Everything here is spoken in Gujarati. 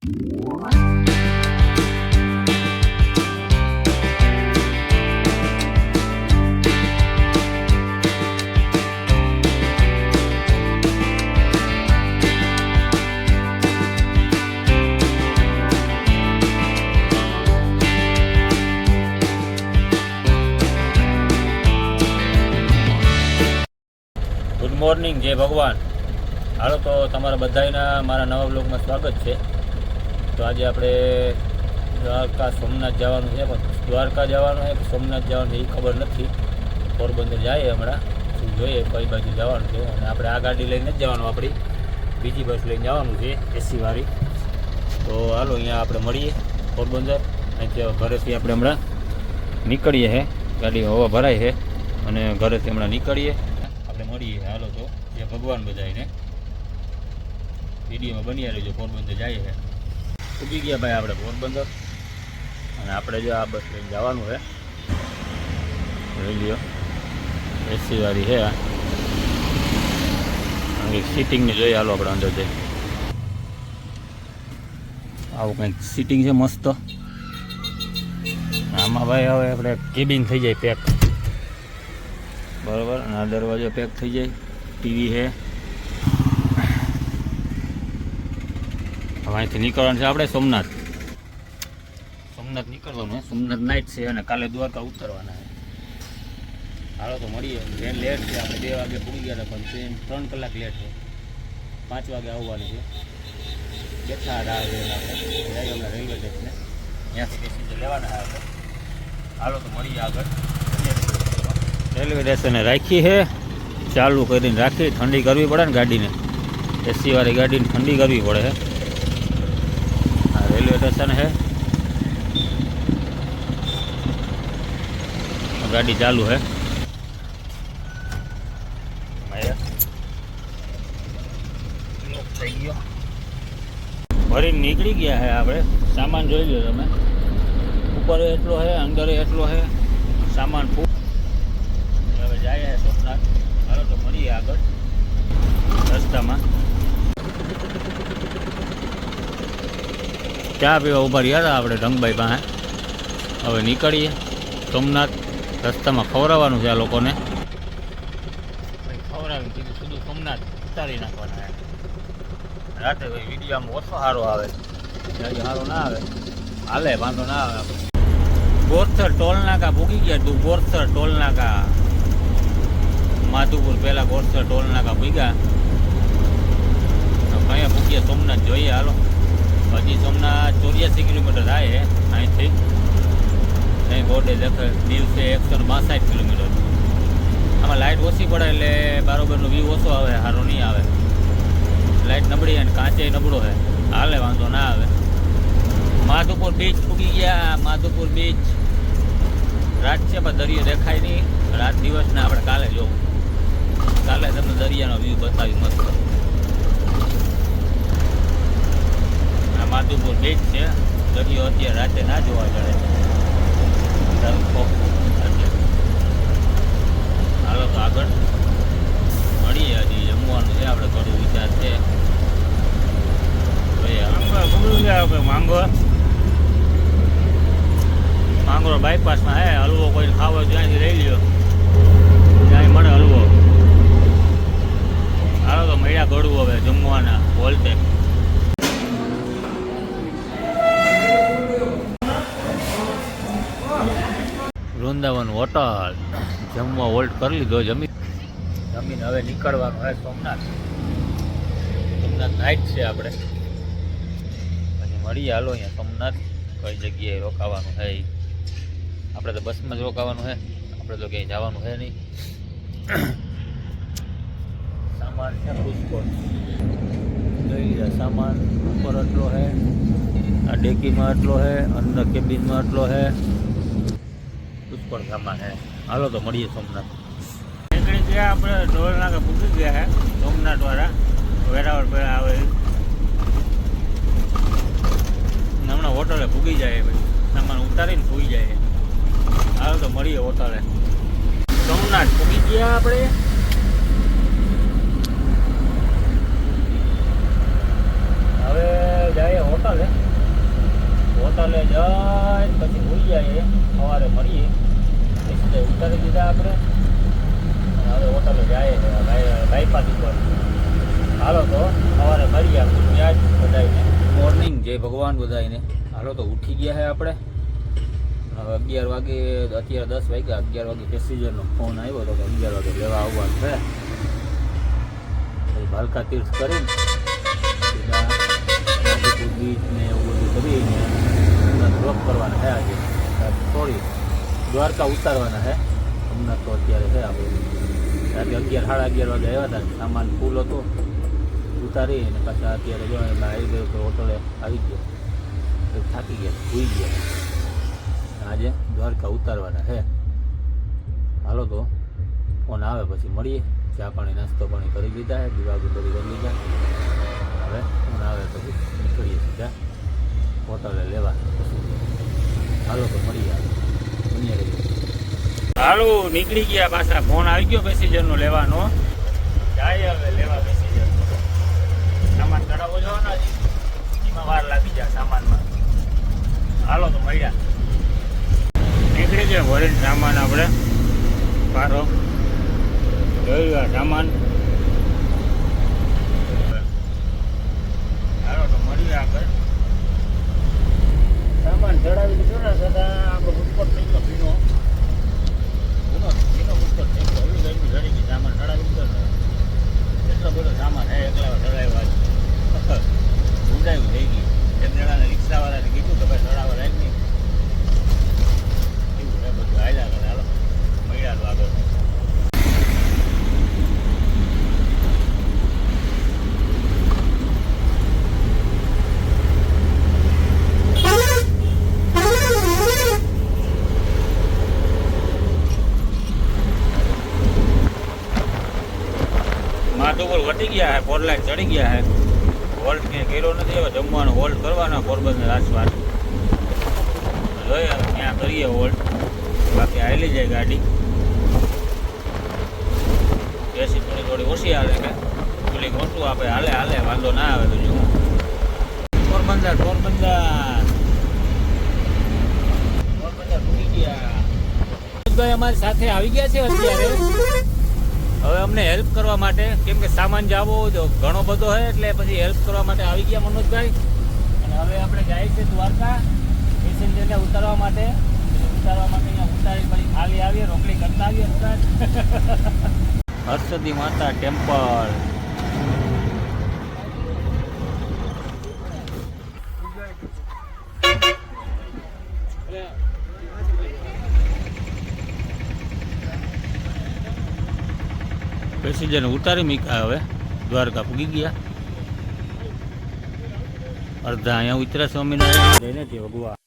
ગુડ મોર્નિંગ, જય ભગવાન. હાલો તો તમારા બધાના મારા નવા બ્લોગમાં સ્વાગત છે. તો આજે આપણે દ્વારકા સોમનાથ જવાનું છે, પણ દ્વારકા જવાનું છે કે સોમનાથ જવાનું છે એ ખબર નથી. પોરબંદર જઈએ હમણાં, જોઈએ કઈ બાજુ જવાનું છે. અને આપણે આ ગાડી લઈને જ જવાનું, આપણી બીજી બસ લઈને જવાનું છે એસી વાળી. તો હાલો અહીંયા આપણે મળીએ પોરબંદર. અહીંથી ઘરેથી આપણે હમણાં નીકળીએ છે, ગાડીમાં હવા ભરાય છે અને ઘરેથી હમણાં નીકળીએ મળીએ. હાલો તો જે ભગવાન બધાને વિડીયોમાં બની રહેજો. પોરબંદર જઈએ છે, ઉભી ગયા ભાઈ આપણે પોરબંદર. અને આપણે જો આ બસ લઈને જવાનું છે, જોઈ લ્યો એસી વાળી છે. કંઈક સીટિંગને જોઈએ, હાલો આપણે અંદર જઈએ. આવું કંઈક સીટિંગ છે મસ્ત. આમાં ભાઈ હવે આપણે કેબિન થઈ જાય પેક, બરાબર. અને આ દરવાજો પેક થઈ જાય, ટીવી છે. હવે અહીંથી નીકળવાનું છે આપણે સોમનાથ નીકળવાનું છે. સોમનાથ નાઇટ છે અને કાલે દ્વારકા ઉતરવાના છે. હાલો તો મળીએ. ટ્રેન લેટ છે, આપણે 2 વાગે પૂરી ગયા હતા, પણ ટ્રેન 3 કલાક લેટ છે. 5 વાગે આવવાની છે. બેઠા રાહ જઈએ આપણે હમણાં રેલવે સ્ટેશને, ત્યાંથી ડિસિઝન લેવાના છે આપણે. હાલો તો મળીએ આગળ. રેલવે સ્ટેશને રાખી છે, ચાલુ કરીને રાખી. ઠંડી કરવી પડે ને ગાડીને, એસી વાળી ગાડીને ઠંડી કરવી પડે છે. આ રેલવે સ્ટેશન છે, ગાડી ચાલુ છે. થઈ ગયો, ભરીને નીકળી ગયા છે આપણે. સામાન જોઈ લો તમે, ઉપર એટલો છે, અંદર એટલો છે સામાન. જાય સોમનાથ. હાલો તો મળીએ આગળ રસ્તામાં. ચા પીવા ઉભા રહ્યા હતા આપણે ઢંગભાઈ પાસે. હવે નીકળીએ સોમનાથ. રસ્તામાં ખવડાવવાનું છે આ લોકોને, ખવડાવી કીધું સીધું સોમનાથ ઉતારી નાખવાના. રાતે ભાઈ વિડીયો આમ ઓછો સારો આવે, સારો ના આવે, હાલે વાંધો ના આવે. આપણે બોરસર ટોલ નાકા ભૂગી ગયા. તું બોરસર ટોલ નાકા, માધુપુર પહેલાં ગોરસર ટોલ નાકા ભૂગ્યા. અહીંયા ભૂગ્યા સોમનાથ જોઈએ. હાલો હજી સોમનાથ 84 કિલોમીટર થાય છે અહીંથી. અહીં બોર્ડે દેખાય દિવસે 162 કિલોમીટર. આમાં લાઇટ ઓછી પડે એટલે બરાબરનો વ્યૂ ઓછો આવે, સારો નહીં આવે. લાઇટ નબળી અને કાંચે નબળો છે, હાલે વાંધો ના આવે. માધુપુર બીચ ભૂગી ગયા. માધુપુર બીચ રાત છે પણ દરિયો દેખાય નહીં. રાત દિવસને આપણે કાલે જોવું. કાલે તમને દરિયાનો વ્યૂ બતાવ્યું મસ્ત. આ માધુપુર બીચ છે. દરિયો અત્યારે રાતે ના જોવા મળે. હાલો તો આગળ મળીએ. હજી જમવાનું છે આપણે, થોડું વિચાર છે. માંગરો બાયપાસમાં હે. હલવો કોઈને ખાવો ત્યાંથી લઈ લ્યો, ત્યાં મળે હલવો. હાલો તો મળ્યા ગળવું હવે જમવાના હોલતે. વૃંદાવન હોટલ જમવા હોલ્ટ કરી લીધો. જમીન હવે નીકળવાનું હોય સોમનાથ નાઇટ છે આપણે. પછી મળીએ. હાલો અહીંયા સોમનાથ કઈ જગ્યાએ રોકાવાનું છે. આપણે તો બસમાં જ રોકાવાનું છે, આપણે તો ક્યાંય જવાનું છે નહીં. સામાન છે પુષ્કળ, લઈ લીધા સામાન. ઉપર એટલો છે, આ ડેકીમાં એટલો છે, અંદર કેબિનમાં એટલો છે, પુષ્કળ સામાન છે. હાલો તો મળીએ સોમનાથ. નીકળી ગયા આપણે, ઢોલ નાકા પૂછી ગયા છે સોમનાથ વાળા. વેરાવળ પહેલાં આવે હમણાં હોટલે ભૂગી જાય, ભાઈ સામાન ઉતારીને ભૂગી જાય. હાલો તો મળીએ હોટલે. સોમનાથ ભૂગી ગયા આપણે. હવે જઈએ હોટલે જઈને પછી ભૂલી જાય સવારે મળીએ પછી ઉતારી દીધા આપણે અને હવે હોટલે જાય બાયપાસ ઉપર. હાલો તો સવારે મળીએ આપણે ત્યાં જ બધાને મોર્નિંગ જય ભગવાન બધાને. હાલો તો ઉઠી ગયા છે આપણે હવે 11 વાગે, અત્યારે 10 વાગ્યા. 11 વાગે પેસેન્જરનો ફોન આવ્યો હતો કે 11 વાગે લેવા આવવાનું છે. પછી ભાલકા તીર્થ કરીને સીધા બીચ ને એવું બધું કરીને ડ્રોપ કરવાના છે. આજે થોડી દ્વારકા ઉતારવાના છે હમણાં. તો અત્યારે છે આપણે રાતે 11 સાડા 11 વાગે આવ્યા હતા. સામાન ફૂલ હતો ઉતારી અને પાછા અત્યારે જો આવી ગયો તો હોટલે આવી ગયો. થાકી ગયા, સૂઈ ગયા. આજે દ્વારકા ઉતારવાના છે. હાલો તો ફોન આવે પછી મળીએ. ચા પાણી નાસ્તો પાણી કરી લીધા છે, દીવા બધું કરી લીધા. હવે ફોન આવે પછી નીકળીએ સીધા હોટલે લેવા. હાલો તો મળીએ. હાલો નીકળી ગયા પાછા. ફોન આવી ગયો પેસેન્જરનો લેવાનો. જાય હવે લેવા પેસેન્જર. સામાન ચડાવો જવાનો એમાં વાર લાગી જાય સામાનમાં. હાલો તો મળ્યા. નીકળી ગયા ભરીને સામાન આપણે પારો જોયું સામાન. હાલો તો મળીએ આગળ. સામાન ચડાવી દીધો ને છતાં આપણો ઉપર થઈ ગયો ભીનો ઉપર થઈ ગયો. એવી ગરમી ચડી ગઈ. સામાન ચડાવી દીધો ને એટલો બધો સામાન હે એકલા ચડાવ્યા ઊંડાયું થઈ ગઈ. એક જણાને રિક્ષાવાળાને કીધું કે ભાઈ ચડાવવા લાગ નહીં એવું છે બધું. હાલ્યા કરે. હાલો મળ્યા આગળ. માથું ઉપર વટી ગયા હે, 4 લાઈન ચડી ગયા હે. હોલ્ટ ક્યાંય કર્યો નથી. હવે જમવાનું હોલ્ટ કરવાના પોરબંદર રાજવાડ જોઈએ હવે ક્યાં કરીએ હોલ્ટ. બાકી હાલી જાય ગાડી. એસી થોડી ઓછી હાલે કે પેલી ઓછું આપે હાલે વાંધો ના આવે. બીજું હું પોરબંદર ભૂલી ગયા. ભાઈ અમારી સાથે આવી ગયા છે અત્યારે. હવે અમને હેલ્પ કરવા માટે, કેમ કે સામાન જાવો ઘણો બધો છે એટલે પછી હેલ્પ કરવા માટે આવી ગયા મનોજભાઈ. અને હવે આપણે જાય છે દ્વારકા પેસેન્જરને ઉતારવા માટે. અહીંયા ઉતારી પછી ખાલી આવીએ, રોકડી કરતા આવીએ. હર્ષદી માતા ટેમ્પલ. પેસેન્જરને ઉતારી મૂક્યા. હવે દ્વારકા પૂગી ગયા. અડધા અહીંયા ઉતર્યા સ્વામિનારાયણ જઈને ભગવાન.